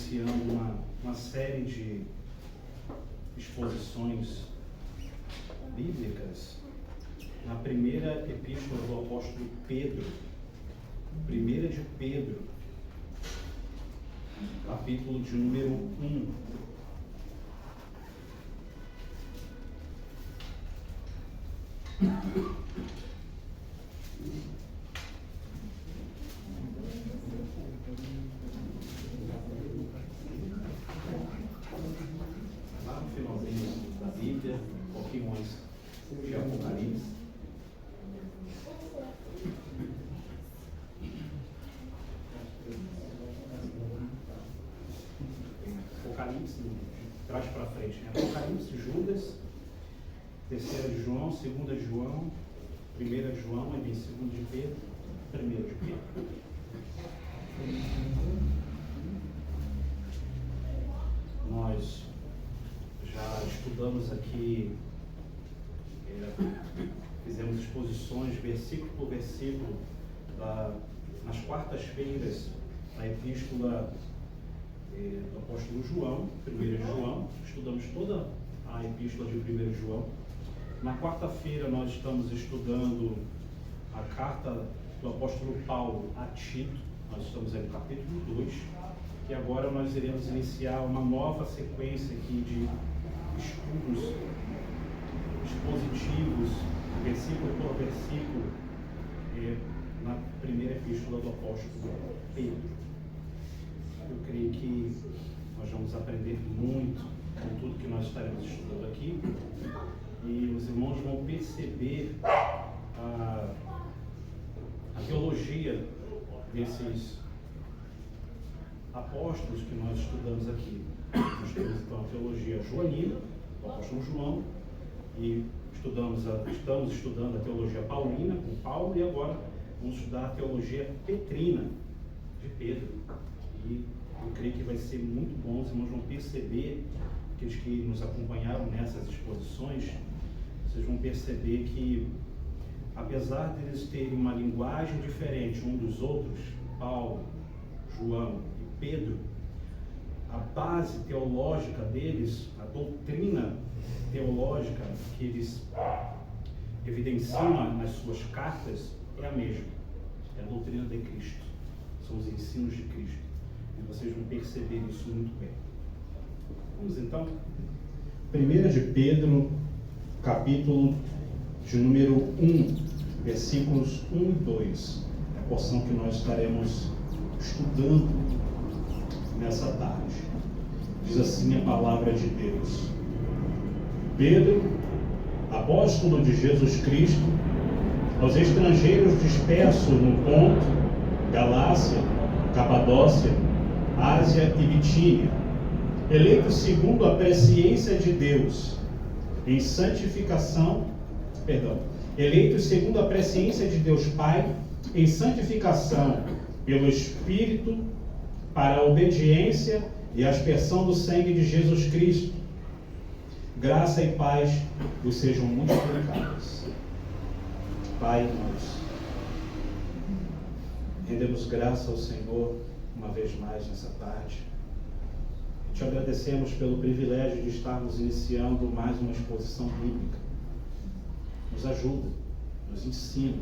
iniciando uma série de exposições bíblicas na primeira epístola do apóstolo Pedro, 1 de Pedro, capítulo de número 1. Lá no finalzinho da Bíblia, um pouquinho antes de Apocalipse. Apocalipse, de trás para frente, né? Apocalipse, Judas, 3 de João, 2 de João, 1 de João, aí vem 2 de Pedro, 1 de Pedro. Nós já estudamos aqui, fizemos exposições versículo por versículo nas quartas-feiras na epístola do apóstolo João, 1 de João. Estudamos toda a epístola de 1 de João. Na quarta-feira nós estamos estudando a carta do apóstolo Paulo a Tito. Nós estamos aí no capítulo 2, e agora nós iremos iniciar uma nova sequência aqui de estudos expositivos, versículo por versículo, na primeira epístola do apóstolo Pedro. Eu creio que nós vamos aprender muito com tudo que nós estaremos estudando aqui, e os irmãos vão perceber a teologia desses apóstolos que nós estudamos aqui. Nós temos então a teologia joanina, do apóstolo João, e estamos estudando a teologia paulina, com Paulo, e agora vamos estudar a teologia petrina, de Pedro. E eu creio que vai ser muito bom, os irmãos vão perceber, aqueles que nos acompanharam nessas exposições, vocês vão perceber que, apesar de eles terem uma linguagem diferente um dos outros, Paulo, João e Pedro, a base teológica deles, a doutrina teológica que eles evidenciam nas suas cartas é a mesma. É a doutrina de Cristo. São os ensinos de Cristo. E vocês vão perceber isso muito bem. Vamos então. 1 de Pedro, capítulo de número 1, versículos 1 e 2. É a porção que nós estaremos estudando nessa tarde. Diz assim a palavra de Deus: Pedro, apóstolo de Jesus Cristo, aos estrangeiros dispersos no Ponto, Galácia, Capadócia, Ásia e Bitínia, eleitos segundo a presciência de Deus, eleitos segundo a presciência de Deus Pai, em santificação pelo Espírito, para a obediência e a aspersão do sangue de Jesus Cristo. Graça e paz vos sejam multiplicadas. Pai, nós rendemos graça ao Senhor uma vez mais nessa tarde. Te agradecemos pelo privilégio de estarmos iniciando mais uma exposição bíblica. Nos ajuda, nos ensina,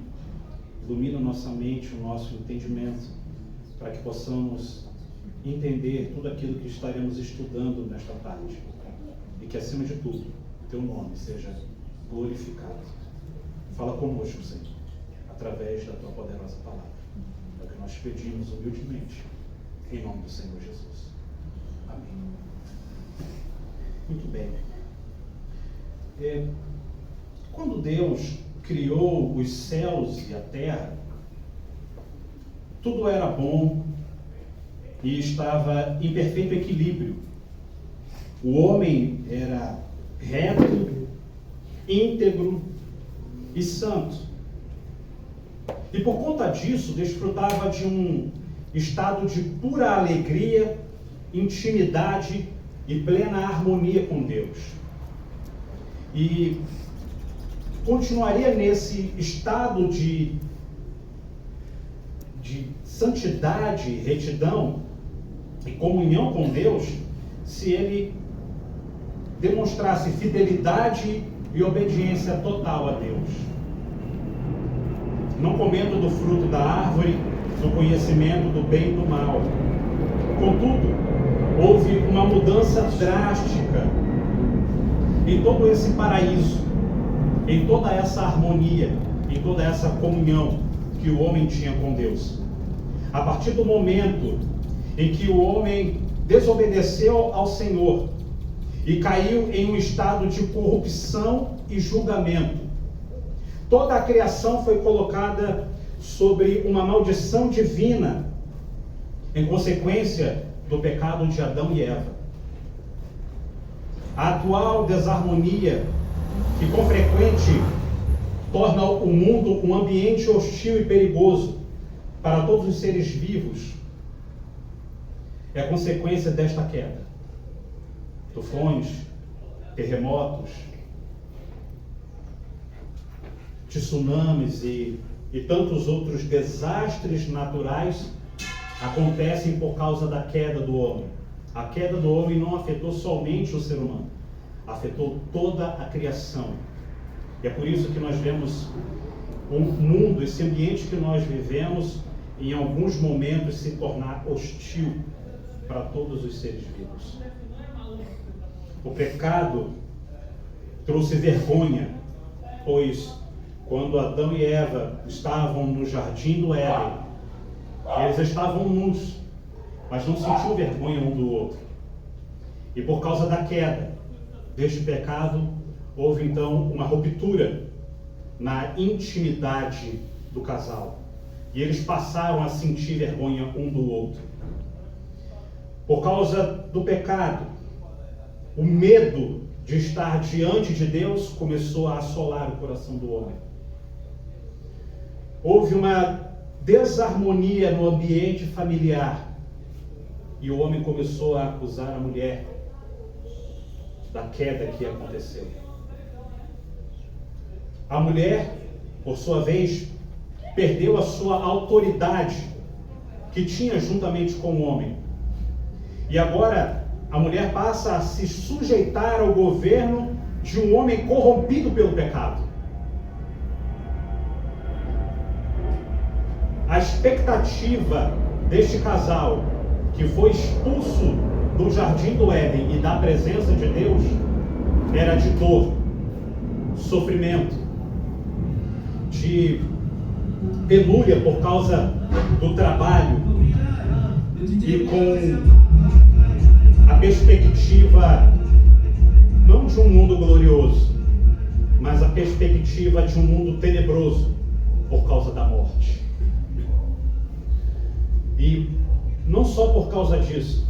ilumina nossa mente, o nosso entendimento, para que possamos entender tudo aquilo que estaremos estudando nesta tarde. E que, acima de tudo, o Teu nome seja glorificado. Fala conosco, Senhor, através da Tua poderosa palavra. É o que nós pedimos humildemente, em nome do Senhor Jesus. Amém. Muito bem. Quando Deus criou os céus e a terra, tudo era bom e estava em perfeito equilíbrio. O homem era reto, íntegro e santo. E por conta disso, desfrutava de um estado de pura alegria, intimidade e plena harmonia com Deus. E continuaria nesse estado de santidade e retidão e comunhão com Deus se ele demonstrasse fidelidade e obediência total a Deus. Não comendo do fruto da árvore do conhecimento do bem e do mal. Contudo, houve uma mudança drástica em todo esse paraíso, em toda essa harmonia, em toda essa comunhão que o homem tinha com Deus. A partir do momento em que o homem desobedeceu ao Senhor e caiu em um estado de corrupção e julgamento, toda a criação foi colocada sobre uma maldição divina em consequência do pecado de Adão e Eva. A atual desarmonia, que com frequência torna o mundo um ambiente hostil e perigoso para todos os seres vivos, é a consequência desta queda. Tufões, terremotos, tsunamis e tantos outros desastres naturais acontecem por causa da queda do homem. A queda do homem não afetou somente o ser humano, afetou toda a criação. E é por isso que nós vemos o mundo, esse ambiente que nós vivemos, em alguns momentos se tornar hostil para todos os seres vivos. O pecado trouxe vergonha, pois quando Adão e Eva estavam no jardim do Éden, eles estavam nus, mas não sentiam vergonha um do outro. E por causa da queda deste pecado, houve então uma ruptura na intimidade do casal. E eles passaram a sentir vergonha um do outro. Por causa do pecado, o medo de estar diante de Deus começou a assolar o coração do homem. Houve uma desarmonia no ambiente familiar e o homem começou a acusar a mulher da queda que aconteceu. A mulher, por sua vez, perdeu a sua autoridade que tinha juntamente com o homem. E agora a mulher passa a se sujeitar ao governo de um homem corrompido pelo pecado. A expectativa deste casal, que foi expulso do jardim do Éden e da presença de Deus, era de dor, sofrimento, de penúria por causa do trabalho e com a perspectiva não de um mundo glorioso, mas a perspectiva de um mundo tenebroso por causa da morte. E não só por causa disso,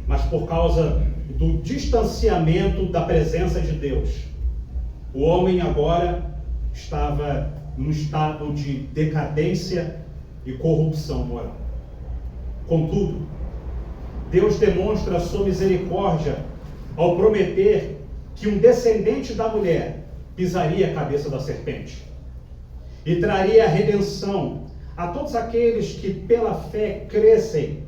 mas por causa do distanciamento da presença de Deus. O homem agora estava num estado de decadência e corrupção moral. Contudo, Deus demonstra a sua misericórdia ao prometer que um descendente da mulher pisaria a cabeça da serpente e traria a redenção a todos aqueles que pela fé crescem.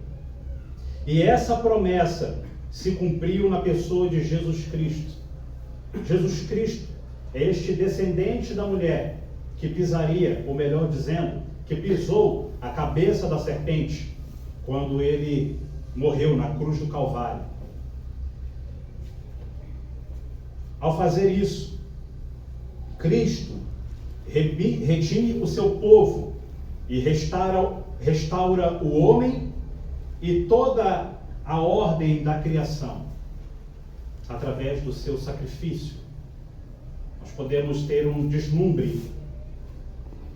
E essa promessa se cumpriu na pessoa de Jesus Cristo. Jesus Cristo é este descendente da mulher que pisaria, ou melhor dizendo, que pisou a cabeça da serpente quando ele morreu na cruz do Calvário. Ao fazer isso, Cristo redime o seu povo e restaura o homem e toda a ordem da criação através do seu sacrifício. Nós podemos ter um deslumbre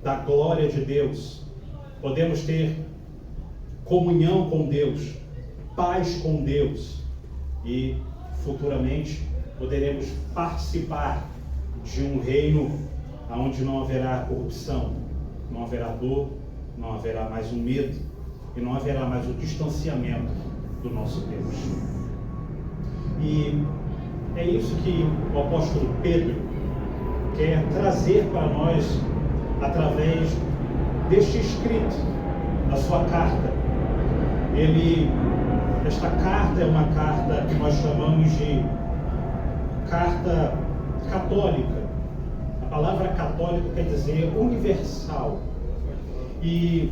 da glória de Deus, podemos ter comunhão com Deus, paz com Deus e futuramente poderemos participar de um reino onde não haverá corrupção, não haverá dor, não haverá mais um medo e não haverá mais o distanciamento do nosso Deus. E é isso que o apóstolo Pedro quer trazer para nós através deste escrito da sua carta. Ele Esta carta é uma carta que nós chamamos de carta católica. A palavra católico quer dizer universal. E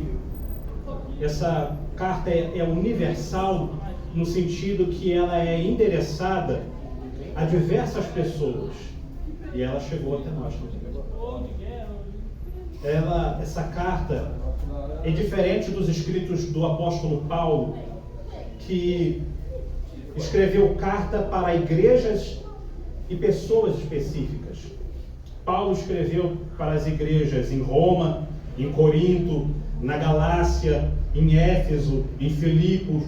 essa carta é universal no sentido que ela é endereçada a diversas pessoas. E ela chegou até nós também. Essa carta é diferente dos escritos do apóstolo Paulo, que escreveu carta para igrejas e pessoas específicas. Paulo escreveu para as igrejas em Roma, em Corinto, na Galácia, em Éfeso, em Filipos,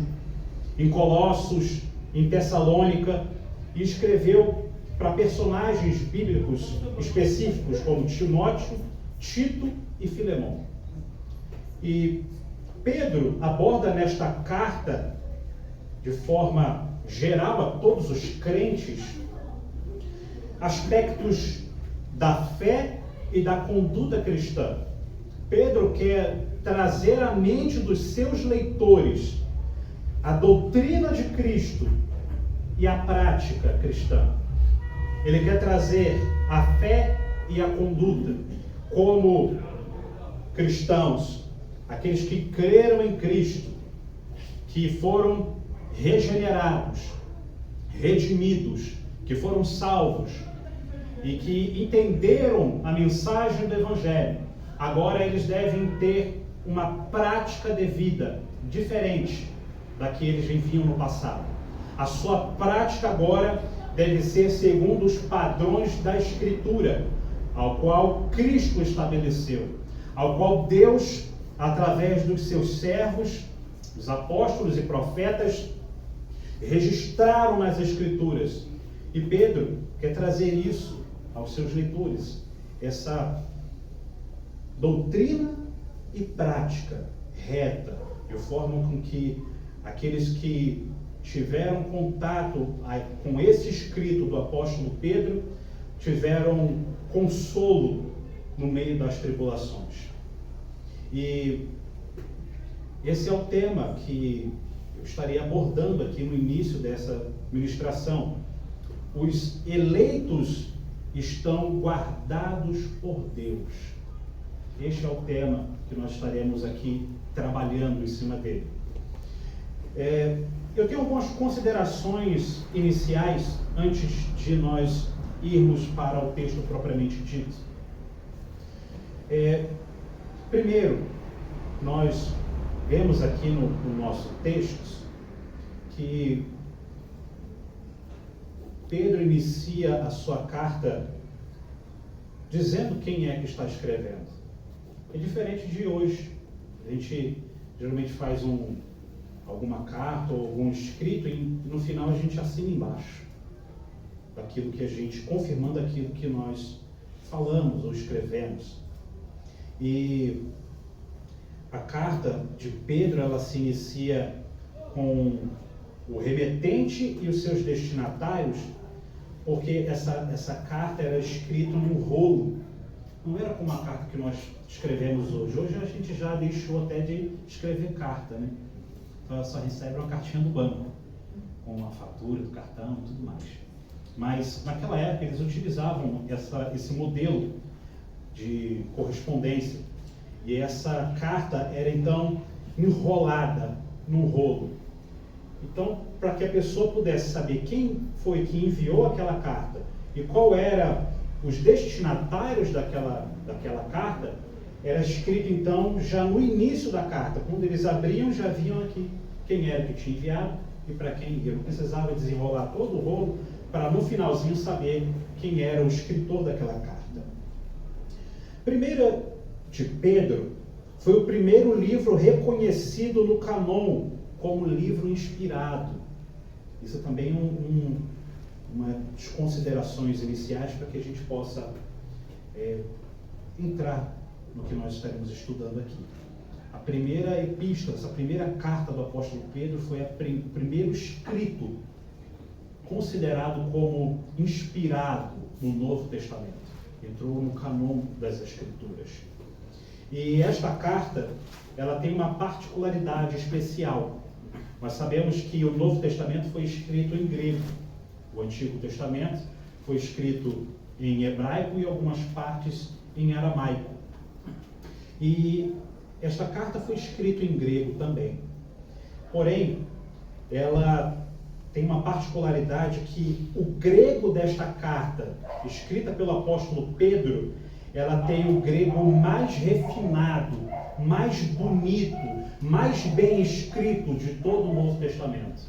em Colossos, em Tessalônica, e escreveu para personagens bíblicos específicos como Timóteo, Tito e Filemão. E Pedro aborda nesta carta, de forma geral a todos os crentes, aspectos da fé e da conduta cristã. Pedro quer trazer à mente dos seus leitores a doutrina de Cristo e a prática cristã. Ele quer trazer a fé e a conduta como cristãos, aqueles que creram em Cristo, que foram regenerados, redimidos, que foram salvos e que entenderam a mensagem do Evangelho. Agora eles devem ter uma prática de vida diferente da que eles viviam no passado. A sua prática agora deve ser segundo os padrões da Escritura, ao qual Cristo estabeleceu, ao qual Deus, através dos seus servos, os apóstolos e profetas, registraram nas Escrituras. E Pedro quer trazer isso aos seus leitores, essa doutrina e prática reta, de forma com que aqueles que tiveram contato com esse escrito do apóstolo Pedro tiveram consolo no meio das tribulações. E esse é o tema que eu estarei abordando aqui no início dessa ministração. Os eleitos estão guardados por Deus. Este é o tema que nós estaremos aqui trabalhando em cima dele. Eu tenho algumas considerações iniciais antes de nós irmos para o texto propriamente dito. Primeiro, nós vemos aqui no nosso texto que Pedro inicia a sua carta dizendo quem é que está escrevendo. É diferente de hoje. A gente geralmente faz alguma carta ou algum escrito e no final a gente assina embaixo daquilo que a gente, confirmando aquilo que nós falamos ou escrevemos. E a carta de Pedro, ela se inicia com o remetente e os seus destinatários, porque essa carta era escrita num rolo. Não era como a carta que nós escrevemos hoje. Hoje a gente já deixou até de escrever carta, né? Então ela só recebe uma cartinha do banco, com a fatura do cartão e tudo mais. Mas naquela época eles utilizavam esse modelo de correspondência. E essa carta era então enrolada num rolo. Então, para que a pessoa pudesse saber quem foi que enviou aquela carta e qual era os destinatários daquela carta, era escrito então já no início da carta. Quando eles abriam, já viam aqui quem era que tinha enviado e para quem enviou. Não precisava desenrolar todo o rolo para no finalzinho saber quem era o escritor daquela carta. Primeira de Pedro foi o primeiro livro reconhecido no cânon como livro inspirado. Isso também é uma das considerações iniciais para que a gente possa entrar no que nós estaremos estudando aqui. A primeira epístola, essa primeira carta do apóstolo Pedro foi o primeiro escrito considerado como inspirado no Novo Testamento. Entrou no cânon das Escrituras. E esta carta, ela tem uma particularidade especial, Nós sabemos que o Novo Testamento foi escrito em grego. O Antigo Testamento foi escrito em hebraico e algumas partes em aramaico. E esta carta foi escrita em grego também. Porém, ela tem uma particularidade que o grego desta carta, escrita pelo apóstolo Pedro, ela tem o grego mais refinado, mais bonito, mais bem escrito de todo o Novo Testamento.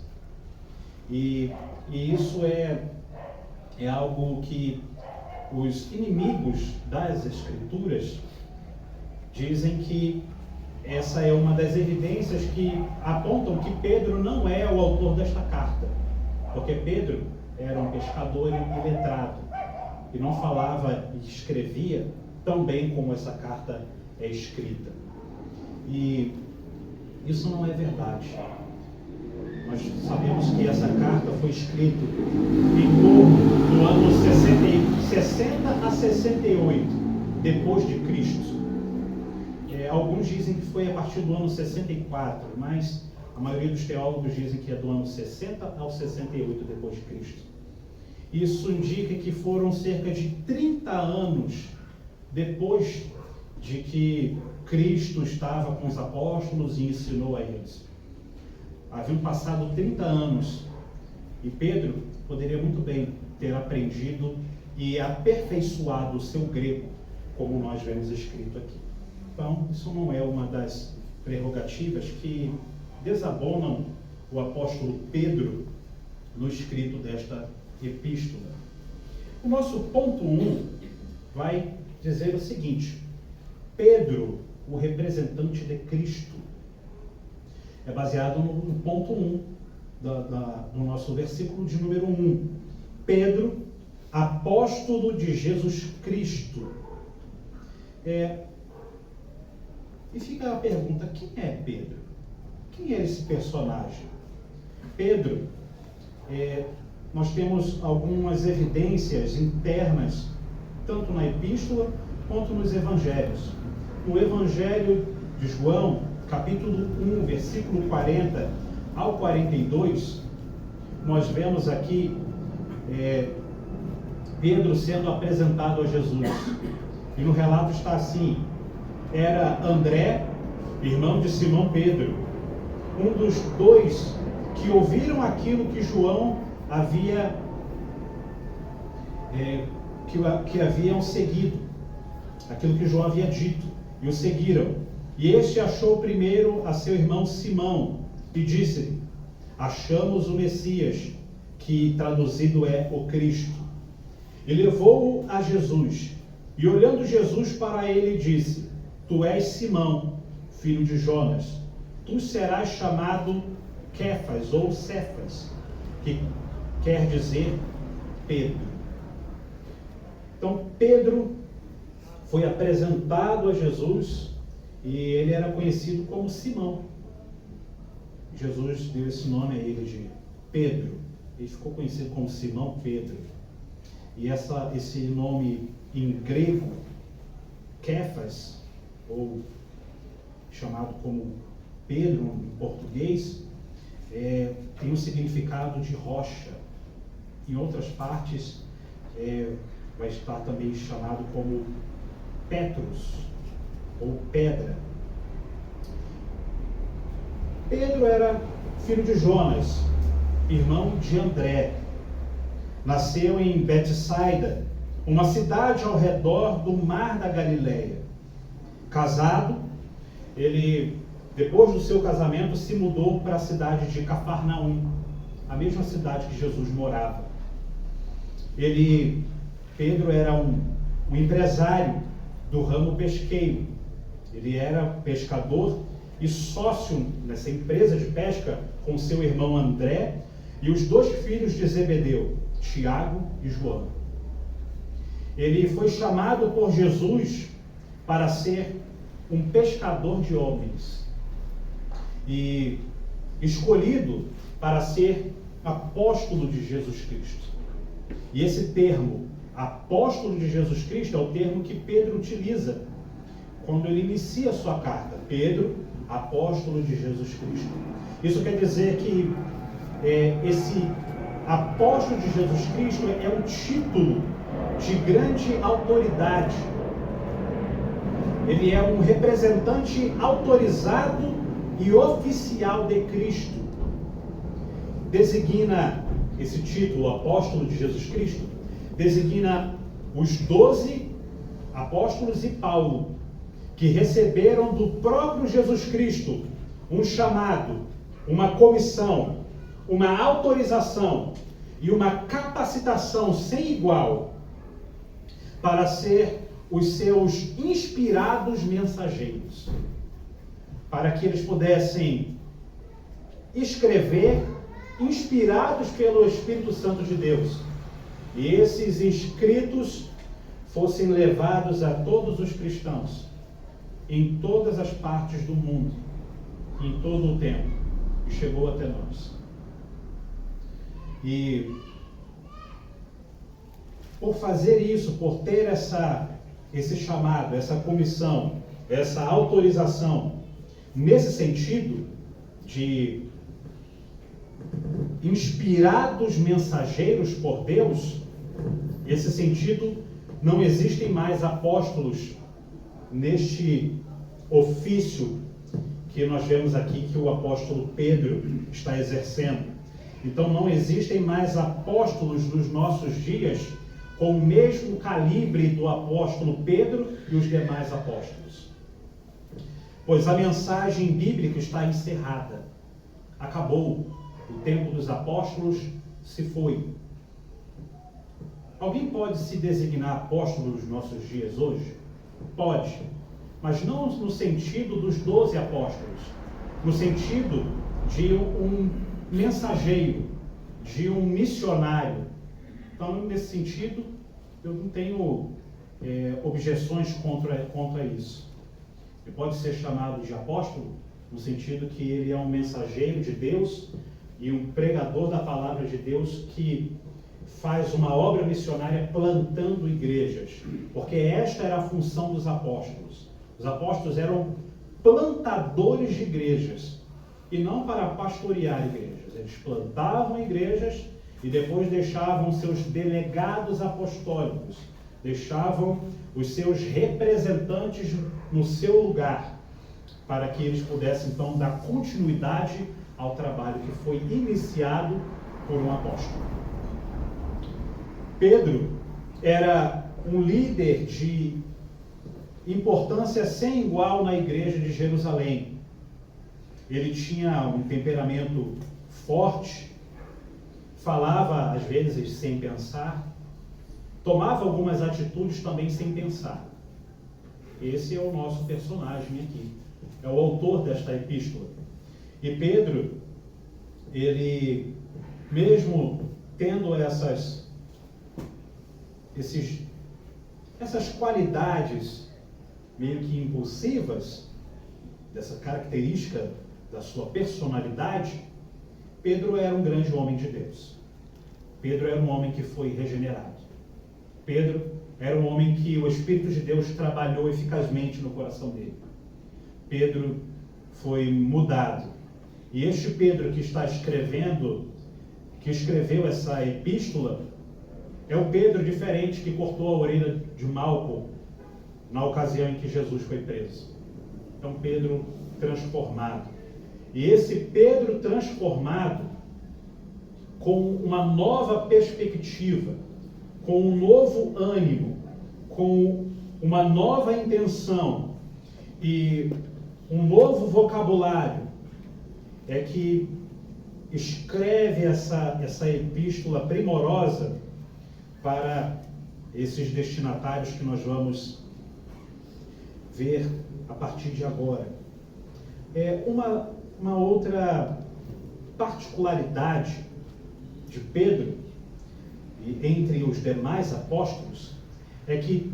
E isso é algo que os inimigos das Escrituras dizem que essa é uma das evidências que apontam que Pedro não é o autor desta carta, porque Pedro era um pescador iletrado e não falava e escrevia tão bem como essa carta é escrita. E isso não é verdade. Nós sabemos que essa carta foi escrita em torno do ano 60 a 68 depois de Cristo. Alguns dizem que foi a partir do ano 64, mas a maioria dos teólogos dizem que é do ano 60 ao 68 depois de Cristo. Isso indica que foram cerca de 30 anos depois de que Cristo estava com os apóstolos e ensinou a eles. Haviam passado 30 anos e Pedro poderia muito bem ter aprendido e aperfeiçoado o seu grego, como nós vemos escrito aqui. Então, isso não é uma das prerrogativas que desabonam o apóstolo Pedro no escrito desta epístola. O nosso ponto 1 vai dizer o seguinte: Pedro, o representante de Cristo. É baseado no ponto 1 do nosso versículo de número 1. Pedro, apóstolo de Jesus Cristo. E fica a pergunta: quem é Pedro? Quem é esse personagem? Pedro, nós temos algumas evidências internas, tanto na epístola quanto nos evangelhos. No Evangelho de João, capítulo 1, versículo 40 ao 42, nós vemos aqui Pedro sendo apresentado a Jesus. E no relato está assim: era André, irmão de Simão Pedro, um dos dois que ouviram aquilo que João havia que haviam seguido, aquilo que João havia dito, e o seguiram. E este achou primeiro a seu irmão Simão e disse-lhe: achamos o Messias, que traduzido é o Cristo. E levou-o a Jesus, e olhando Jesus para ele disse: tu és Simão, filho de Jonas, tu serás chamado Kefas ou Cefas, que quer dizer Pedro. Então Pedro foi apresentado a Jesus e ele era conhecido como Simão. Jesus deu esse nome a ele de Pedro. Ele ficou conhecido como Simão Pedro. E esse nome em grego, Kefas, ou chamado como Pedro em português, tem um significado de rocha. Em outras partes vai estar também chamado como Petrus, ou pedra. Pedro era filho de Jonas, irmão de André. Nasceu em Betsaida, uma cidade ao redor do mar da Galileia. Casado, ele, depois do seu casamento, se mudou para a cidade de Cafarnaum, a mesma cidade que Jesus morava. Pedro era um empresário do ramo pesqueiro. Ele era pescador e sócio nessa empresa de pesca com seu irmão André e os dois filhos de Zebedeu, Tiago e João. Ele foi chamado por Jesus para ser um pescador de homens e escolhido para ser apóstolo de Jesus Cristo. E esse termo, apóstolo de Jesus Cristo, é o termo que Pedro utiliza quando ele inicia a sua carta. Pedro, apóstolo de Jesus Cristo. Isso quer dizer que esse apóstolo de Jesus Cristo é um título de grande autoridade. Ele é um representante autorizado e oficial de Cristo. Designa esse título, apóstolo de Jesus Cristo, designa os 12 apóstolos e Paulo, que receberam do próprio Jesus Cristo um chamado, uma comissão, uma autorização e uma capacitação sem igual para ser os seus inspirados mensageiros, para que eles pudessem escrever, inspirados pelo Espírito Santo de Deus, e esses escritos fossem levados a todos os cristãos, em todas as partes do mundo, em todo o tempo, e chegou até nós. E por fazer isso, por ter esse chamado, essa comissão, essa autorização, nesse sentido de inspirados mensageiros por Deus, esse sentido, não existem mais apóstolos neste ofício que nós vemos aqui que o apóstolo Pedro está exercendo. Então não existem mais apóstolos nos nossos dias com o mesmo calibre do apóstolo Pedro e os demais apóstolos. Pois a mensagem bíblica está encerrada. Acabou. O tempo dos apóstolos se foi. Alguém pode se designar apóstolo nos nossos dias hoje? Pode. Mas não no sentido dos 12 apóstolos. No sentido de um mensageiro, de um missionário. Então, nesse sentido, eu não tenho objeções contra isso. Ele pode ser chamado de apóstolo, no sentido que ele é um mensageiro de Deus e um pregador da palavra de Deus que faz uma obra missionária plantando igrejas, porque esta era a função dos apóstolos. Os apóstolos eram plantadores de igrejas, e não para pastorear igrejas. Eles plantavam igrejas e depois deixavam seus delegados apostólicos, deixavam os seus representantes no seu lugar, para que eles pudessem então dar continuidade ao trabalho que foi iniciado por um apóstolo. Pedro era um líder de importância sem igual na igreja de Jerusalém. Ele tinha um temperamento forte, falava às vezes sem pensar, tomava algumas atitudes também sem pensar. Esse é o nosso personagem aqui, é o autor desta epístola. E Pedro, ele, mesmo tendo essas qualidades meio que impulsivas, dessa característica da sua personalidade, Pedro era um grande homem de Deus. Pedro era um homem que foi regenerado. Pedro era um homem que o Espírito de Deus trabalhou eficazmente no coração dele. Pedro foi mudado. E este Pedro que escreveu essa epístola, é o Pedro diferente que cortou a orelha de Malco na ocasião em que Jesus foi preso. É um Pedro transformado. E esse Pedro transformado, com uma nova perspectiva, com um novo ânimo, com uma nova intenção e um novo vocabulário, é que escreve essa epístola primorosa para esses destinatários que nós vamos ver a partir de agora. Uma outra particularidade de Pedro, e entre os demais apóstolos, é que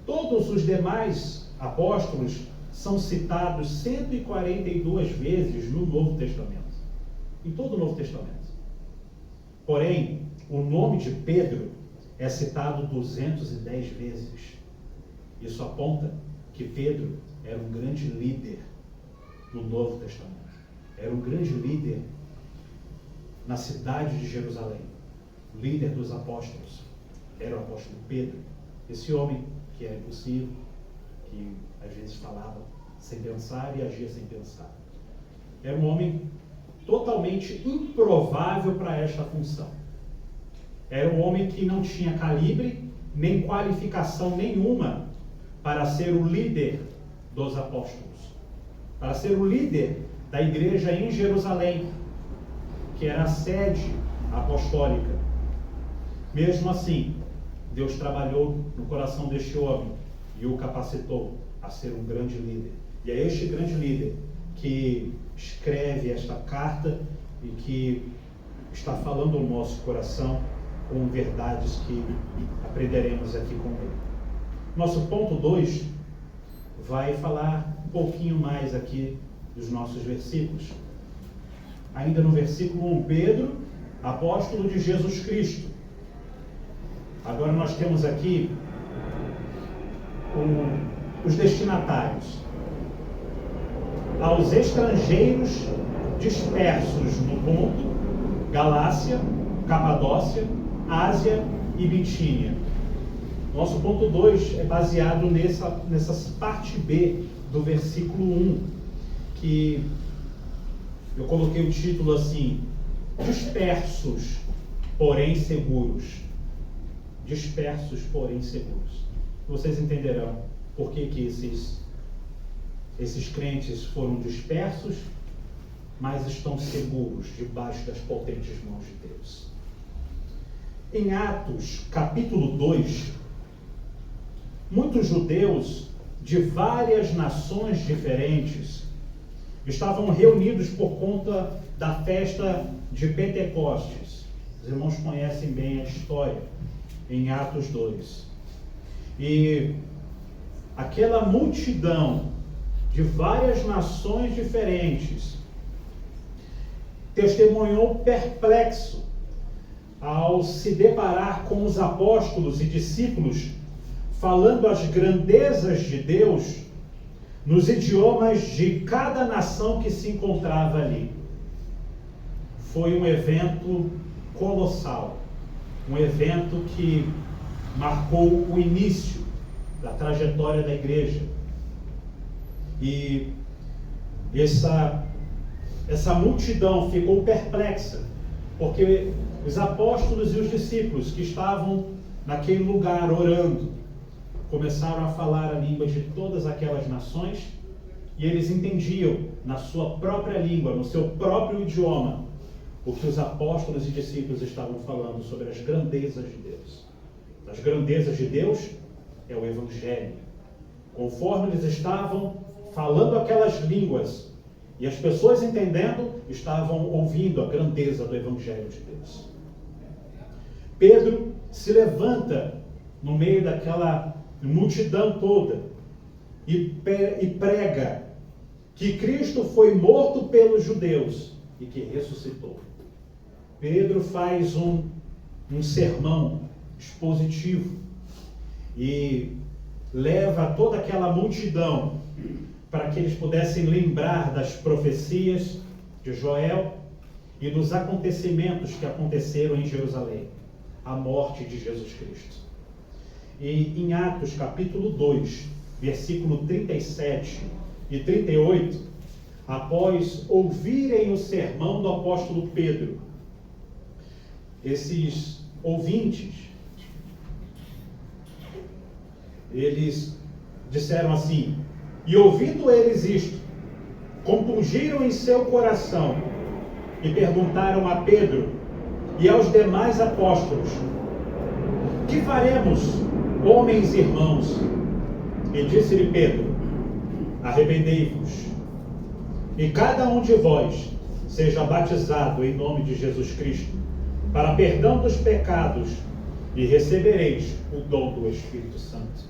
todos os demais apóstolos são citados 142 vezes no Novo Testamento. Em todo o Novo Testamento. Porém, o nome de Pedro é citado 210 vezes. Isso aponta que Pedro era um grande líder no Novo Testamento. era um grande líder na cidade de Jerusalém. O líder dos apóstolos era o apóstolo Pedro. Esse homem que era impossível, que às vezes falava sem pensar e agia sem pensar. Era um homem totalmente improvável para esta função. Era um homem que não tinha calibre nem qualificação nenhuma para ser o líder dos apóstolos, para ser o líder da igreja em Jerusalém, que era a sede apostólica. Mesmo assim, Deus trabalhou no coração deste homem e o capacitou a ser um grande líder. E é este grande líder que escreve esta carta e que está falando ao nosso coração com verdades que aprenderemos aqui com ele. Nosso ponto 2 vai falar um pouquinho mais aqui dos nossos versículos. Ainda no versículo 1, Pedro, apóstolo de Jesus Cristo. Agora nós temos aqui os destinatários. Aos estrangeiros dispersos no Ponto, Galácia, Capadócia, Ásia e Bitínia. Nosso ponto 2 é baseado nessa parte B do versículo 1, que eu coloquei o título assim: dispersos, porém seguros. Dispersos, porém seguros. Vocês entenderão por que esses crentes foram dispersos, mas estão seguros debaixo das potentes mãos de Deus. Em Atos, capítulo 2, muitos judeus de várias nações diferentes estavam reunidos por conta da festa de Pentecostes. Os irmãos conhecem bem a história em Atos 2. E aquela multidão de várias nações diferentes testemunhou perplexo ao se deparar com os apóstolos e discípulos falando as grandezas de Deus nos idiomas de cada nação que se encontrava ali. Foi um evento colossal, um evento que marcou o início da trajetória da igreja. E essa multidão ficou perplexa, porque os apóstolos e os discípulos que estavam naquele lugar orando, começaram a falar a língua de todas aquelas nações, e eles entendiam na sua própria língua, no seu próprio idioma, o que os apóstolos e discípulos estavam falando sobre as grandezas de Deus. As grandezas de Deus é o Evangelho. Conforme eles estavam falando aquelas línguas, e as pessoas entendendo, estavam ouvindo a grandeza do Evangelho de Deus. Pedro se levanta no meio daquela multidão toda e prega que Cristo foi morto pelos judeus e que ressuscitou. Pedro faz um sermão expositivo e leva toda aquela multidão para que eles pudessem lembrar das profecias de Joel e dos acontecimentos que aconteceram em Jerusalém, a morte de Jesus Cristo. E em Atos capítulo 2, versículo 37 e 38, após ouvirem o sermão do apóstolo Pedro, esses ouvintes, eles disseram assim: e ouvindo eles isto, compungiram em seu coração e perguntaram a Pedro e aos demais apóstolos: que faremos, homens e irmãos? E disse-lhe Pedro: arrependei-vos, e cada um de vós seja batizado em nome de Jesus Cristo, para perdão dos pecados, e recebereis o dom do Espírito Santo.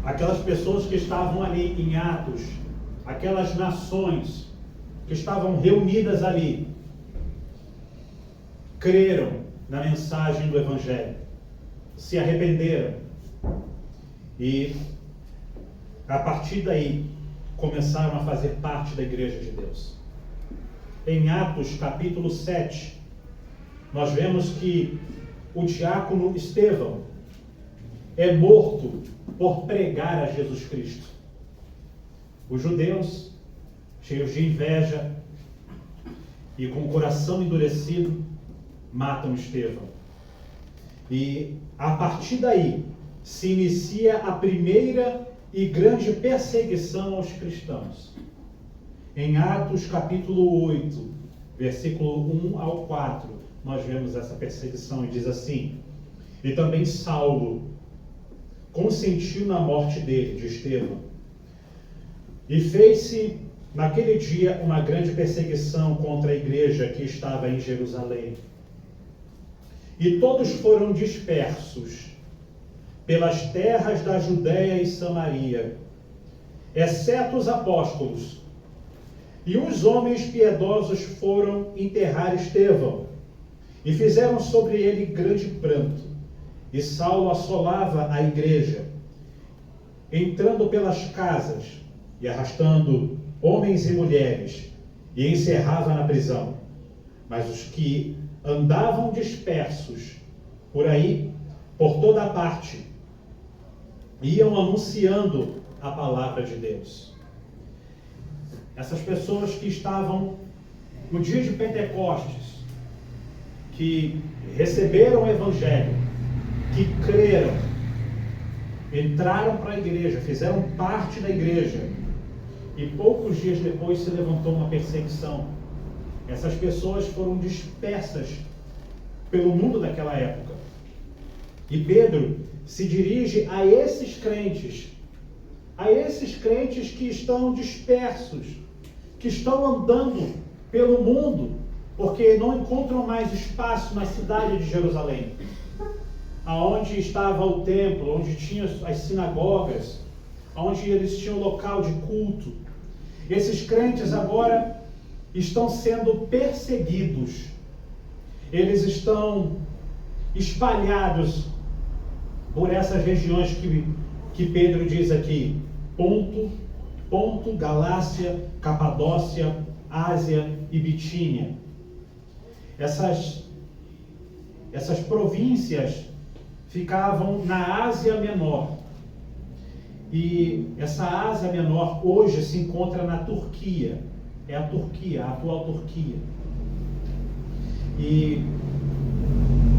Aquelas pessoas que estavam ali em Atos, aquelas nações que estavam reunidas ali, creram na mensagem do Evangelho, se arrependeram e a partir daí, começaram a fazer parte da Igreja de Deus. Em Atos capítulo 7, nós vemos que o diácono Estevão é morto por pregar a Jesus Cristo. Os judeus, cheios de inveja e com o coração endurecido, matam Estevão. E a partir daí se inicia a primeira e grande perseguição aos cristãos. Em Atos capítulo 8, versículo 1 ao 4, nós vemos essa perseguição e diz assim: e também Saulo consentiu na morte dele, de Estevão, e fez-se naquele dia uma grande perseguição contra a igreja que estava em Jerusalém. E todos foram dispersos pelas terras da Judéia e Samaria, exceto os apóstolos. E os homens piedosos foram enterrar Estevão, e fizeram sobre ele grande pranto. E Saulo assolava a igreja, entrando pelas casas e arrastando homens e mulheres, e encerrava na prisão. Mas os que andavam dispersos por aí, por toda a parte, iam anunciando a palavra de Deus. Essas pessoas que estavam no dia de Pentecostes, que receberam o Evangelho, que creram, entraram para a igreja, fizeram parte da igreja, e poucos dias depois se levantou uma perseguição. Essas pessoas foram dispersas pelo mundo daquela época. E Pedro se dirige a esses crentes que estão dispersos, que estão andando pelo mundo, porque não encontram mais espaço na cidade de Jerusalém, aonde estava o templo, onde tinha as sinagogas, onde eles tinham local de culto. Esses crentes agora estão sendo perseguidos. Eles estão espalhados por essas regiões que Pedro diz aqui: Ponto, Galácia, Capadócia, Ásia e Bitínia. Essas províncias ficavam na Ásia Menor. E essa Ásia Menor hoje se encontra na Turquia. É a Turquia, a atual Turquia. E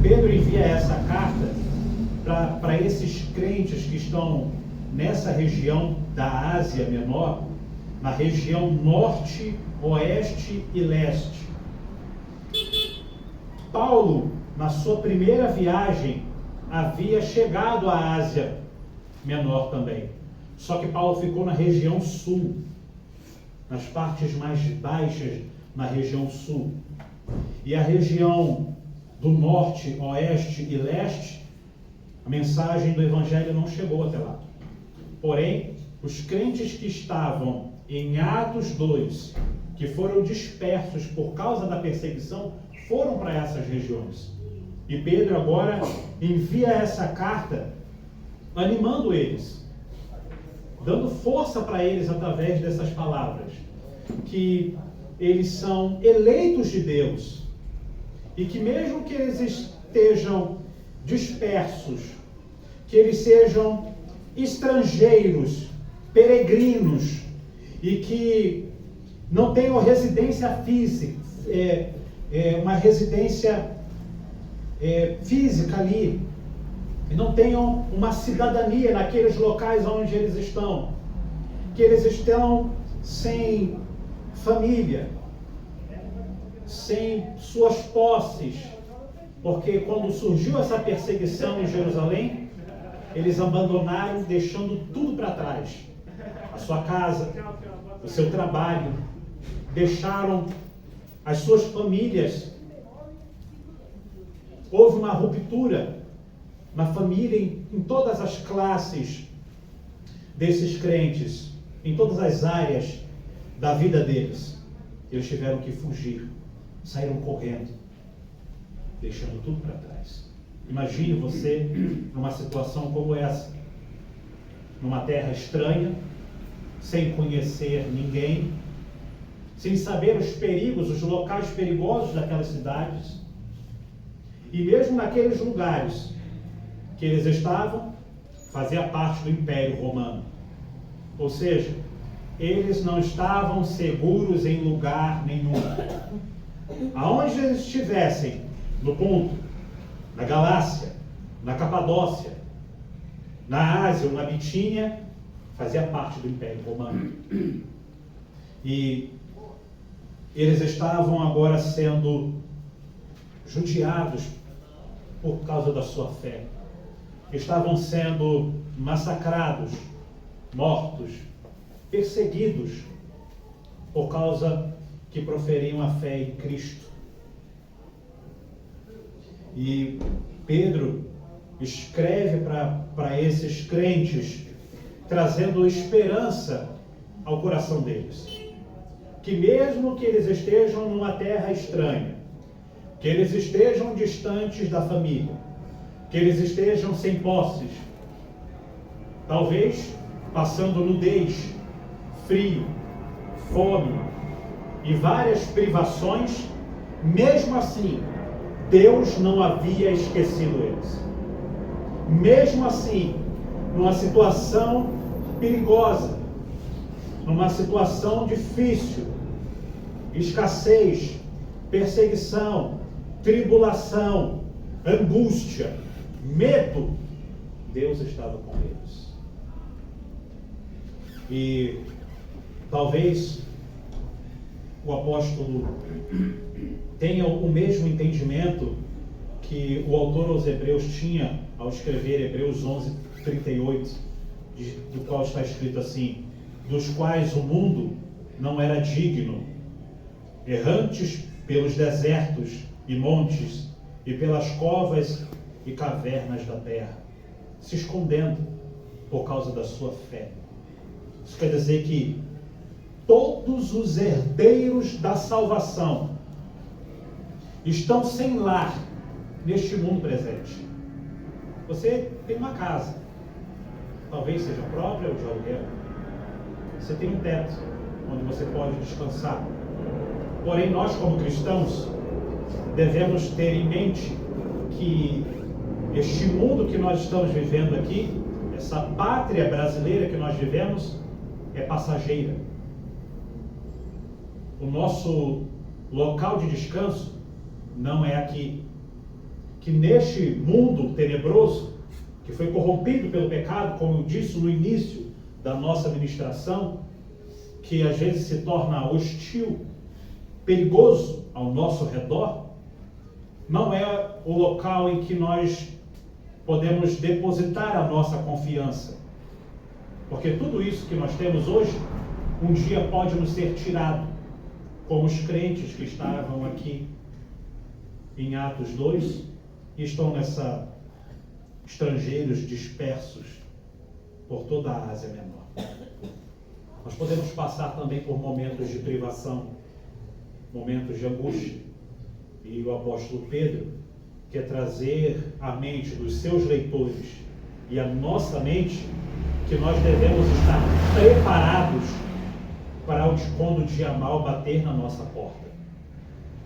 Pedro envia essa carta para esses crentes que estão nessa região da Ásia Menor, na região norte, oeste e leste. Paulo, na sua primeira viagem, havia chegado à Ásia Menor também. Só que Paulo ficou na região sul, nas partes mais baixas, na região sul. E a região do norte, oeste e leste, a mensagem do Evangelho não chegou até lá. Porém, os crentes que estavam em Atos 2, que foram dispersos por causa da perseguição, foram para essas regiões. E Pedro agora envia essa carta animando eles, dando força para eles através dessas palavras, que eles são eleitos de Deus e que mesmo que eles estejam dispersos, que eles sejam estrangeiros, peregrinos, e que não tenham residência física, uma residência física ali, e não tenham uma cidadania naqueles locais onde eles estão, que eles estão sem família, sem suas posses, porque quando surgiu essa perseguição em Jerusalém, eles abandonaram, deixando tudo para trás, a sua casa, o seu trabalho, deixaram as suas famílias. Houve uma ruptura na família em todas as classes desses crentes, em todas as áreas da vida deles. Eles tiveram que fugir, saíram correndo, deixando tudo para trás. Imagine você numa situação como essa, numa terra estranha, sem conhecer ninguém, sem saber os perigos, os locais perigosos daquelas cidades. E mesmo naqueles lugares que eles estavam, fazia parte do Império Romano. Ou seja, eles não estavam seguros em lugar nenhum. Aonde eles estivessem, no Ponto, na Galácia, na Capadócia, na Ásia ou na Bitínia, fazia parte do Império Romano. E eles estavam agora sendo judiados por causa da sua fé. Estavam sendo massacrados, mortos, perseguidos por causa que proferiam a fé em Cristo. E Pedro escreve para esses crentes, trazendo esperança ao coração deles. Que mesmo que eles estejam numa terra estranha, que eles estejam distantes da família, que eles estejam sem posses, talvez passando nudez, frio, fome e várias privações, mesmo assim, Deus não havia esquecido eles. Mesmo assim, numa situação perigosa, numa situação difícil, escassez, perseguição, tribulação, angústia, medo, Deus estava com eles. E talvez o apóstolo tenha o mesmo entendimento que o autor aos Hebreus tinha ao escrever Hebreus 11:38, do qual está escrito assim: dos quais o mundo não era digno, errantes pelos desertos e montes e pelas covas e cavernas da terra, se escondendo por causa da sua fé. Isso quer dizer que todos os herdeiros da salvação estão sem lar neste mundo presente. Você tem uma casa, talvez seja própria ou de aluguel. Você tem um teto onde você pode descansar. Porém, nós como cristãos devemos ter em mente que este mundo que nós estamos vivendo aqui, essa pátria brasileira que nós vivemos, é passageira. O nosso local de descanso não é aqui. Que neste mundo tenebroso, que foi corrompido pelo pecado, como eu disse no início da nossa ministração, que às vezes se torna hostil, perigoso ao nosso redor, não é o local em que nós podemos depositar a nossa confiança. Porque tudo isso que nós temos hoje, um dia pode nos ser tirado, como os crentes que estavam aqui em Atos 2 e estão estrangeiros dispersos por toda a Ásia Menor. Nós podemos passar também por momentos de privação, momentos de angústia. E o apóstolo Pedro quer trazer à mente dos seus leitores e à nossa mente que nós devemos estar preparados para quando o dia mal bater na nossa porta.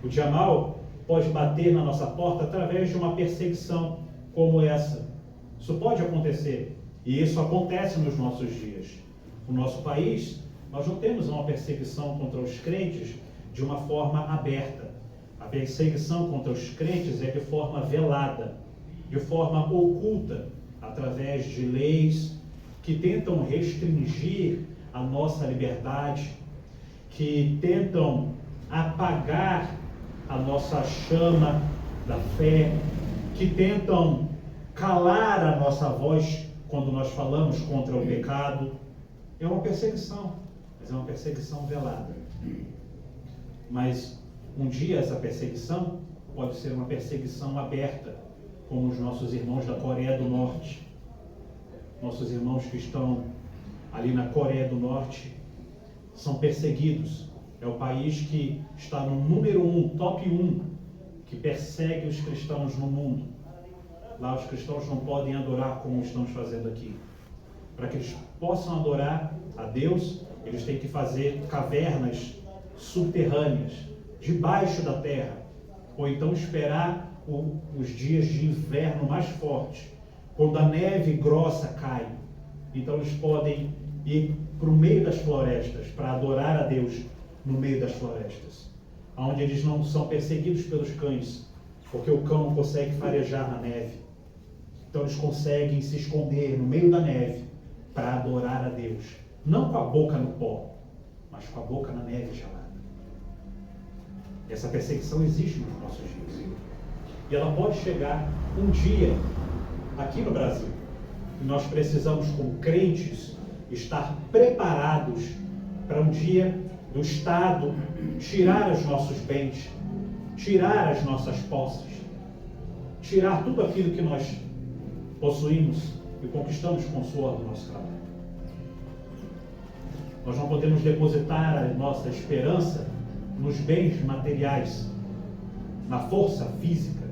O dia mal pode bater na nossa porta através de uma perseguição como essa. Isso pode acontecer, e isso acontece nos nossos dias. No nosso país, nós não temos uma perseguição contra os crentes de uma forma aberta. A perseguição contra os crentes é de forma velada, de forma oculta, através de leis que tentam restringir a nossa liberdade, que tentam apagar a nossa chama da fé, que tentam calar a nossa voz quando nós falamos contra o pecado. É uma perseguição, mas é uma perseguição velada. Mas um dia essa perseguição pode ser uma perseguição aberta, como os nossos irmãos da Coreia do Norte. Nossos irmãos que estão ali na Coreia do Norte são perseguidos. É o país que está no número 1, top 1, que persegue os cristãos no mundo. Lá os cristãos não podem adorar como estamos fazendo aqui. Para que eles possam adorar a Deus, eles têm que fazer cavernas subterrâneas, debaixo da terra, ou então esperar os dias de inverno mais fortes, quando a neve grossa cai. Então eles podem ir para o meio das florestas para adorar a Deus no meio das florestas, onde eles não são perseguidos pelos cães, porque o cão não consegue farejar na neve. Então eles conseguem se esconder no meio da neve para adorar a Deus, não com a boca no pó, mas com a boca na neve gelada. Essa perseguição existe nos nossos dias. E ela pode chegar um dia aqui no Brasil. E nós precisamos, como crentes, estar preparados para um dia do Estado tirar os nossos bens, tirar as nossas posses, tirar tudo aquilo que nós possuímos e conquistamos com o suor do nosso trabalho. Nós não podemos depositar a nossa esperança nos bens materiais, na força física,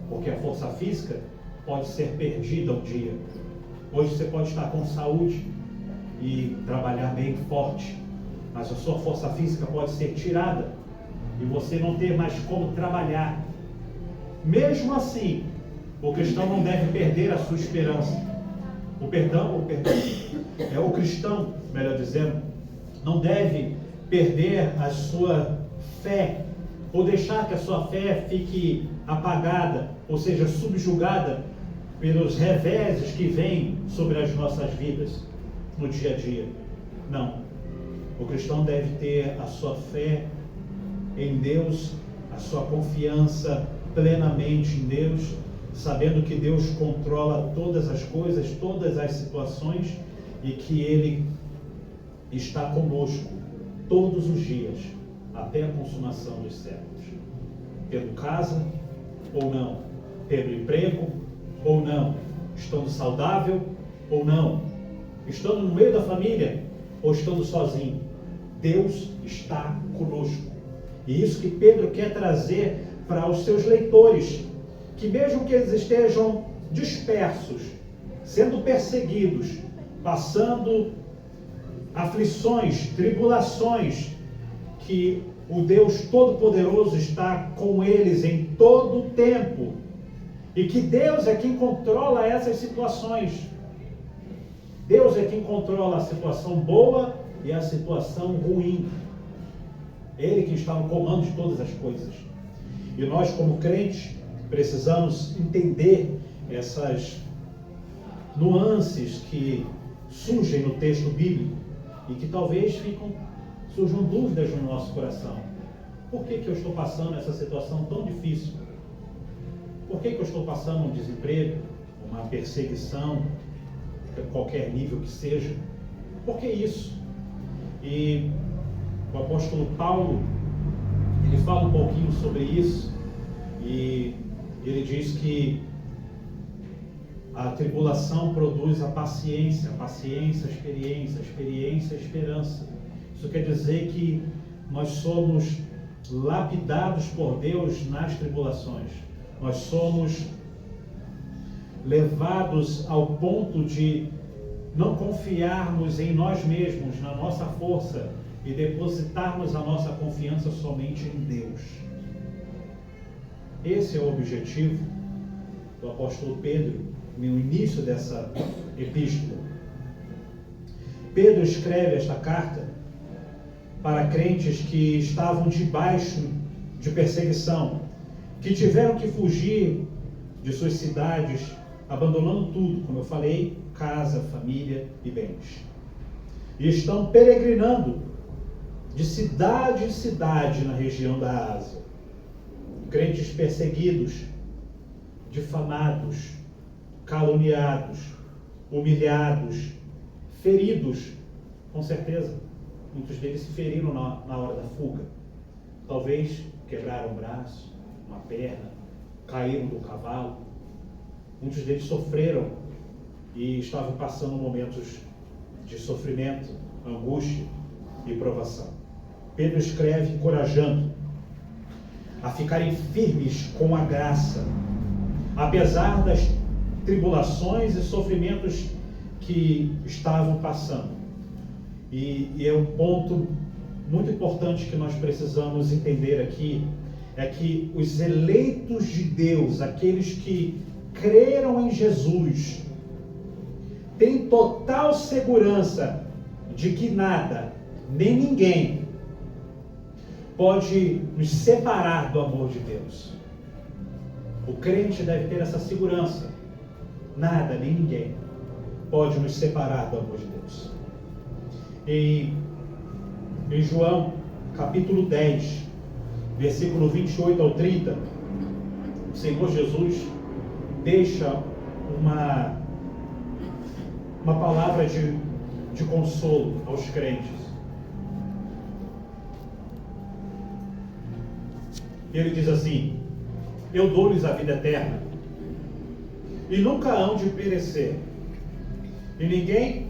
porque a força física pode ser perdida um dia. Hoje você pode estar com saúde e trabalhar bem forte, mas a sua força física pode ser tirada e você não ter mais como trabalhar. Mesmo assim, o cristão não deve perder a sua esperança. O cristão, melhor dizendo, não deve perder a sua fé, ou deixar que a sua fé fique apagada, ou seja, subjugada pelos reveses que vêm sobre as nossas vidas no dia a dia. Não. O cristão deve ter a sua fé em Deus, a sua confiança plenamente em Deus, sabendo que Deus controla todas as coisas, todas as situações, e que Ele está conosco todos os dias, até a consumação dos séculos. Tendo casa ou não, tendo emprego ou não, estando saudável ou não, estando no meio da família ou estando sozinho, Deus está conosco. E isso que Pedro quer trazer para os seus leitores, que mesmo que eles estejam dispersos, sendo perseguidos, passando aflições, tribulações, que o Deus Todo-Poderoso está com eles em todo o tempo, e que Deus é quem controla essas situações. Deus é quem controla a situação boa e a situação ruim. Ele que está no comando de todas as coisas. E nós, como crentes, precisamos entender essas nuances que surgem no texto bíblico e que talvez surjam dúvidas no nosso coração. Por que eu estou passando essa situação tão difícil? Por que eu estou passando um desemprego, uma perseguição, qualquer nível que seja? Por que isso? E o apóstolo Paulo, ele fala um pouquinho sobre isso, e ele diz que a tribulação produz a paciência, a experiência, a esperança. Isso quer dizer que nós somos lapidados por Deus nas tribulações. Nós somos levados ao ponto de não confiarmos em nós mesmos, na nossa força, e depositarmos a nossa confiança somente em Deus. Esse é o objetivo do apóstolo Pedro no início dessa epístola. Pedro escreve esta carta para crentes que estavam debaixo de perseguição, que tiveram que fugir de suas cidades, abandonando tudo, como eu falei, casa, família e bens. E estão peregrinando de cidade em cidade na região da Ásia. Crentes perseguidos, difamados, caluniados, humilhados, feridos, com certeza. Muitos deles se feriram na hora da fuga. Talvez quebraram o braço, uma perna, caíram do cavalo. Muitos deles sofreram e estavam passando momentos de sofrimento, angústia e provação. Pedro escreve encorajando a ficarem firmes com a graça, apesar das tribulações e sofrimentos que estavam passando. E é um ponto muito importante que nós precisamos entender aqui, é que os eleitos de Deus, aqueles que creram em Jesus, têm total segurança de que nada, nem ninguém, pode nos separar do amor de Deus. O crente deve ter essa segurança. Nada, nem ninguém pode nos separar do amor de Deus. Em João, capítulo 10, versículo 28 ao 30, o Senhor Jesus deixa uma palavra de consolo aos crentes. Ele diz assim: eu dou-lhes a vida eterna, e nunca hão de perecer, e ninguém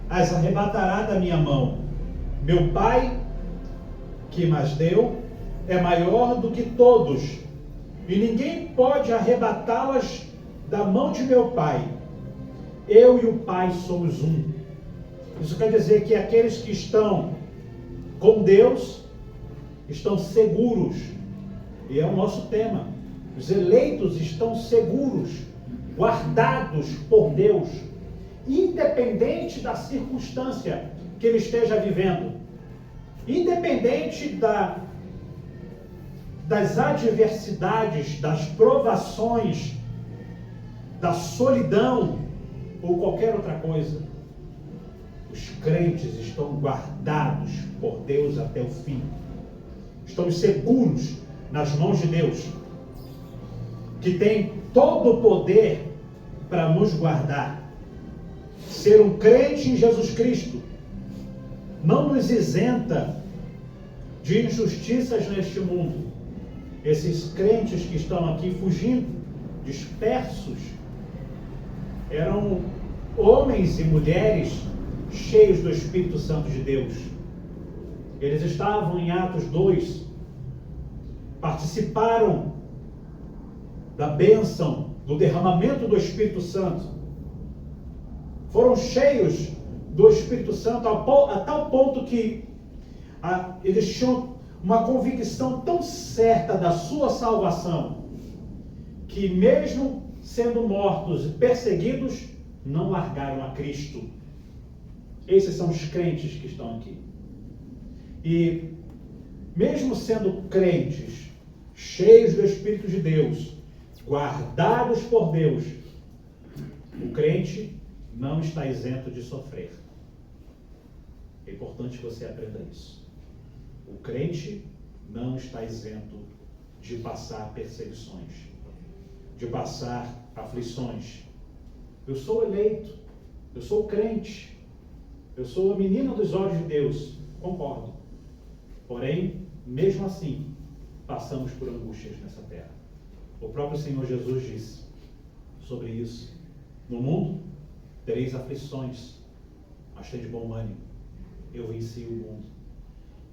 as arrebatará da minha mão. Meu Pai, que mas deu, é maior do que todos, e ninguém pode arrebatá-las da mão de meu Pai. Eu e o Pai somos um. Isso quer dizer que aqueles que estão com Deus estão seguros, e é o nosso tema. Os eleitos estão seguros, guardados por Deus, independente da circunstância que ele esteja vivendo, independente das adversidades, das provações, da solidão ou qualquer outra coisa. Os crentes estão guardados por Deus até o fim. Estamos seguros nas mãos de Deus, que tem todo o poder para nos guardar. Ser um crente em Jesus Cristo não nos isenta de injustiças neste mundo. Esses crentes que estão aqui fugindo, dispersos, eram homens e mulheres cheios do Espírito Santo de Deus. Eles estavam em Atos 2, participaram da bênção, do derramamento do Espírito Santo. Foram cheios do Espírito Santo a tal ponto que eles tinham uma convicção tão certa da sua salvação, que mesmo sendo mortos e perseguidos, não largaram a Cristo. Esses são os crentes que estão aqui. E mesmo sendo crentes, cheios do Espírito de Deus, guardados por Deus, o crente não está isento de sofrer. É importante que você aprenda isso. O crente não está isento de passar perseguições, de passar aflições. Eu sou eleito, eu sou crente, eu sou a menina dos olhos de Deus, concordo. Porém, mesmo assim, passamos por angústias nessa terra. O próprio Senhor Jesus disse sobre isso: no mundo tereis aflições, mas tende bom ânimo, eu venci o mundo.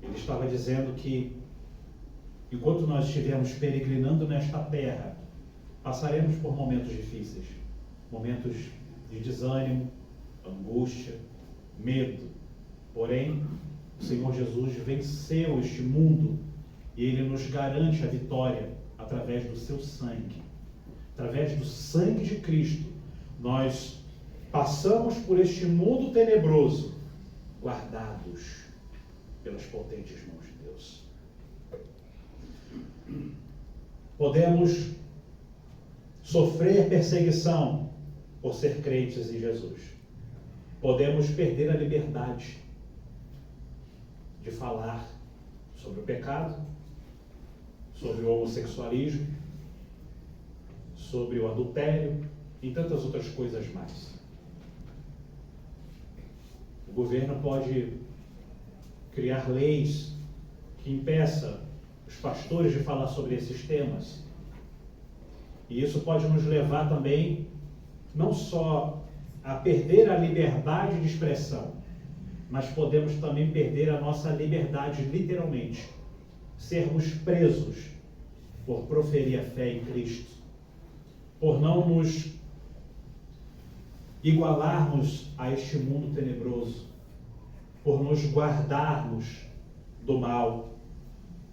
Ele estava dizendo que enquanto nós estivermos peregrinando nesta terra, passaremos por momentos difíceis, momentos de desânimo, angústia, medo. Porém, o Senhor Jesus venceu este mundo e Ele nos garante a vitória através do seu sangue. Através do sangue de Cristo, nós passamos por este mundo tenebroso, guardados pelas potentes mãos de Deus. Podemos sofrer perseguição por ser crentes em Jesus. Podemos perder a liberdade de falar sobre o pecado, sobre o homossexualismo, sobre o adultério e tantas outras coisas mais. O governo pode criar leis que impeçam os pastores de falar sobre esses temas. E isso pode nos levar também, não só a perder a liberdade de expressão, mas podemos também perder a nossa liberdade, literalmente, sermos presos por proferir a fé em Cristo, por não nos igualarmos a este mundo tenebroso, por nos guardarmos do mal,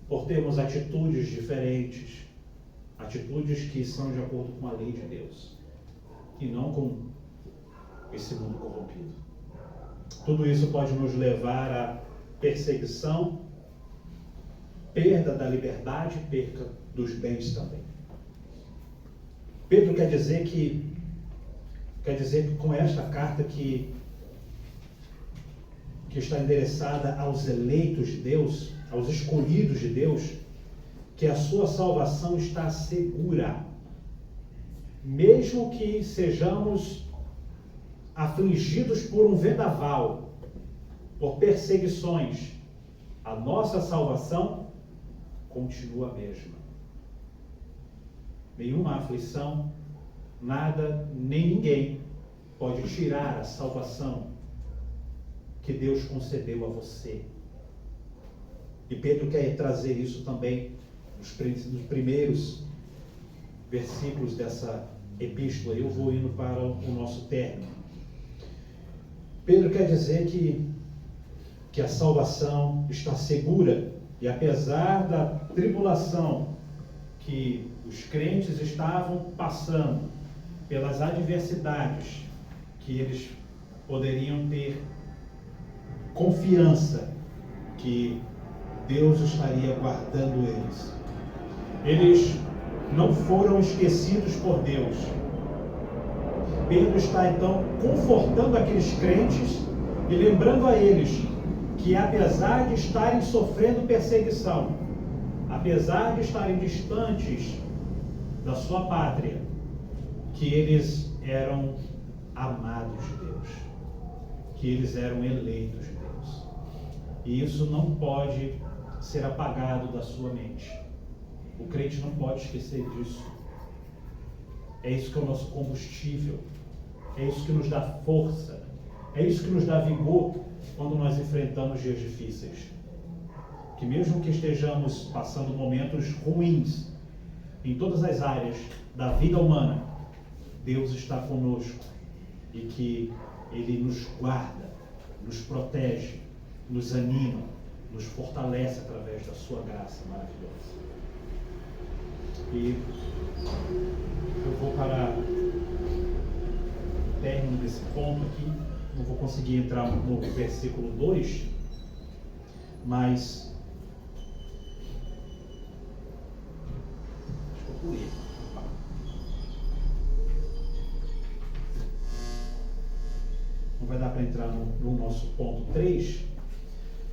por termos atitudes diferentes, atitudes que são de acordo com a lei de Deus e não com esse mundo corrompido. Tudo isso pode nos levar à perseguição, perda da liberdade, perda dos bens também. Pedro quer dizer que com esta carta que está endereçada aos eleitos de Deus, aos escolhidos de Deus, que a sua salvação está segura. Mesmo que sejamos afligidos por um vendaval, por perseguições, a nossa salvação continua a mesma. Nenhuma aflição, nada, nem ninguém pode tirar a salvação que Deus concedeu a você. E Pedro quer trazer isso também nos primeiros versículos dessa epístola. Eu vou indo para o nosso término. Pedro quer dizer que a salvação está segura, e apesar da tribulação que os crentes estavam passando, pelas adversidades que eles poderiam ter confiança que Deus estaria guardando eles. Eles não foram esquecidos por Deus. Pedro está então confortando aqueles crentes e lembrando a eles que, apesar de estarem sofrendo perseguição, apesar de estarem distantes da sua pátria, que eles eram amados de Deus, que eles eram eleitos de Deus. E isso não pode ser apagado da sua mente. O crente não pode esquecer disso. É isso que é o nosso combustível. É isso que nos dá força. É isso que nos dá vigor quando nós enfrentamos dias difíceis. Que mesmo que estejamos passando momentos ruins em todas as áreas da vida humana, Deus está conosco e que Ele nos guarda, nos protege, nos anima, nos fortalece através da sua graça maravilhosa. E eu vou para o término desse ponto aqui. Não vou conseguir entrar no versículo 2, mas acho que eu pulei. Não vai dar para entrar no nosso ponto 3,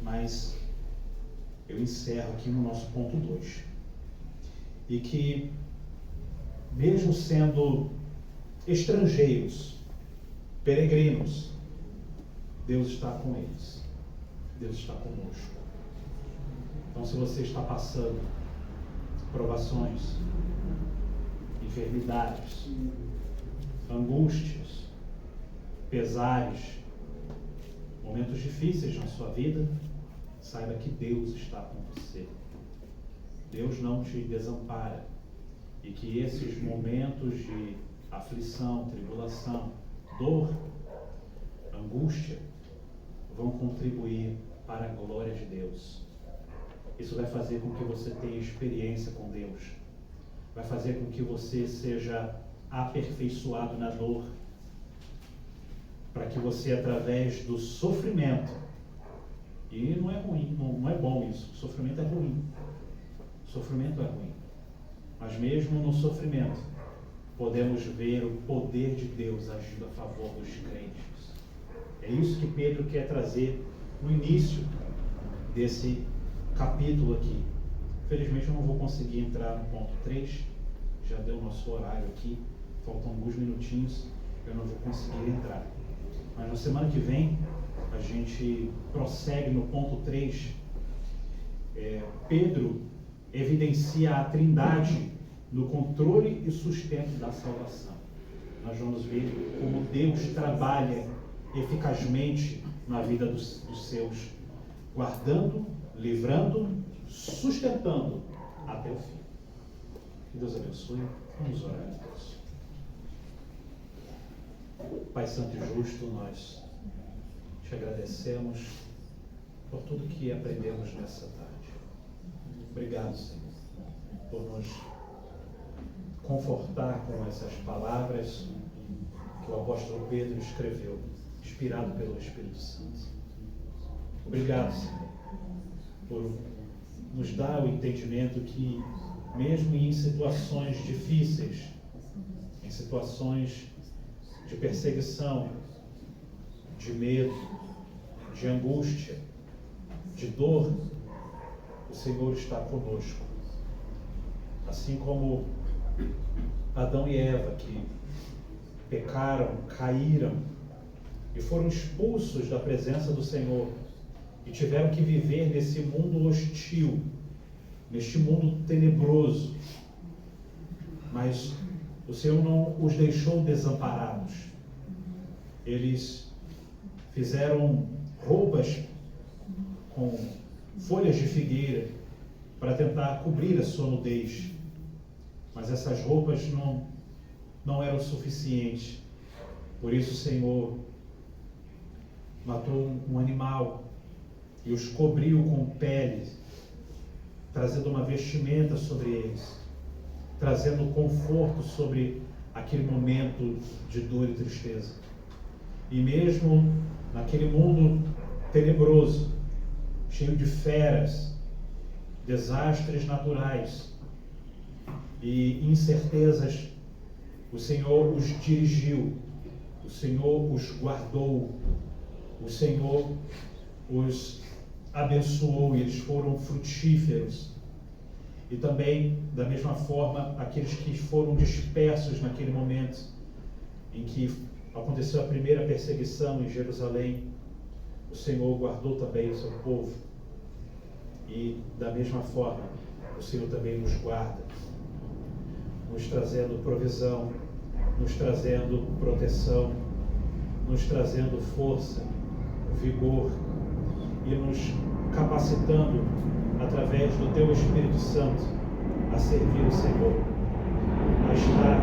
mas eu encerro aqui no nosso ponto 2. E que, mesmo sendo estrangeiros, peregrinos, Deus está com eles. Deus está conosco. Então, se você está passando provações, enfermidades, angústias, pesares, momentos difíceis na sua vida, saiba que Deus está com você. Deus não te desampara. E que esses momentos de aflição, tribulação, dor, angústia, vão contribuir para a glória de Deus. Isso vai fazer com que você tenha experiência com Deus. Vai fazer com que você seja aperfeiçoado na dor. Para que você, através do sofrimento, e não é ruim, não é bom isso, o sofrimento é ruim. O sofrimento é ruim. Mas mesmo no sofrimento, podemos ver o poder de Deus agindo a favor dos crentes. É isso que Pedro quer trazer no início desse capítulo aqui. Felizmente eu não vou conseguir entrar no ponto 3, já deu o nosso horário aqui, faltam alguns minutinhos, eu não vou conseguir entrar. Mas na semana que vem, a gente prossegue no ponto 3. Pedro evidencia a Trindade no controle e sustento da salvação. Nós vamos ver como Deus trabalha eficazmente na vida dos seus, guardando, livrando, sustentando até o fim. Que Deus abençoe. Vamos orar a Deus. Pai Santo e Justo, nós te agradecemos por tudo que aprendemos nessa tarde. Obrigado, Senhor, por nos confortar com essas palavras que o apóstolo Pedro escreveu, inspirado pelo Espírito Santo. Obrigado, Senhor, por nos dar o entendimento que, mesmo em situações difíceis, em situações de perseguição, de medo, de angústia, de dor, o Senhor está conosco. Assim como Adão e Eva, que pecaram, caíram e foram expulsos da presença do Senhor e tiveram que viver nesse mundo hostil, neste mundo tenebroso, mas o Senhor não os deixou desamparados. Eles fizeram roupas com folhas de figueira para tentar cobrir a sua nudez, mas essas roupas não eram suficientes. Por isso o Senhor matou um animal e os cobriu com peles, trazendo uma vestimenta sobre eles, trazendo conforto sobre aquele momento de dor e tristeza. E mesmo naquele mundo tenebroso, cheio de feras, desastres naturais e incertezas, o Senhor os dirigiu, o Senhor os guardou, o Senhor os abençoou e eles foram frutíferos. E também, da mesma forma, aqueles que foram dispersos naquele momento em que aconteceu a primeira perseguição em Jerusalém, o Senhor guardou também o seu povo. E, da mesma forma, o Senhor também nos guarda, nos trazendo provisão, nos trazendo proteção, nos trazendo força, vigor e nos capacitando através do Teu Espírito Santo a servir o Senhor, a estar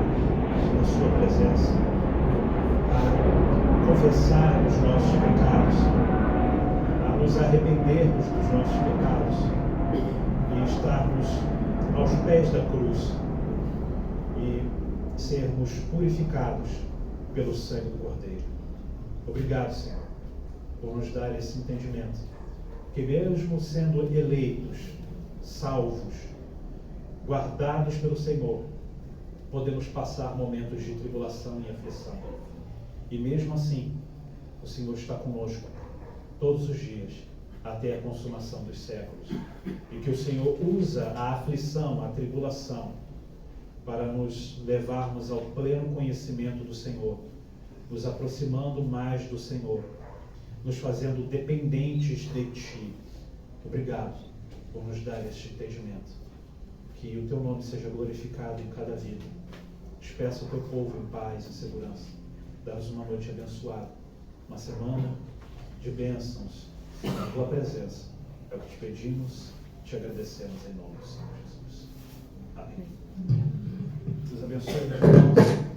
na Sua presença, a confessar os nossos pecados, a nos arrependermos dos nossos pecados e estarmos aos pés da cruz e sermos purificados pelo sangue do Cordeiro. Obrigado, Senhor, por nos dar esse entendimento, que mesmo sendo eleitos, salvos, guardados pelo Senhor, podemos passar momentos de tribulação e aflição. E mesmo assim, o Senhor está conosco todos os dias, até a consumação dos séculos. E que o Senhor usa a aflição, a tribulação, para nos levarmos ao pleno conhecimento do Senhor, nos aproximando mais do Senhor, nos fazendo dependentes de Ti. Obrigado por nos dar este entendimento. Que o Teu nome seja glorificado em cada vida. Despeça o Teu povo em paz e segurança. Dá-nos uma noite abençoada, uma semana de bênçãos na Tua presença. É o que te pedimos, te agradecemos em nome do Senhor Jesus. Amém. Deus abençoe.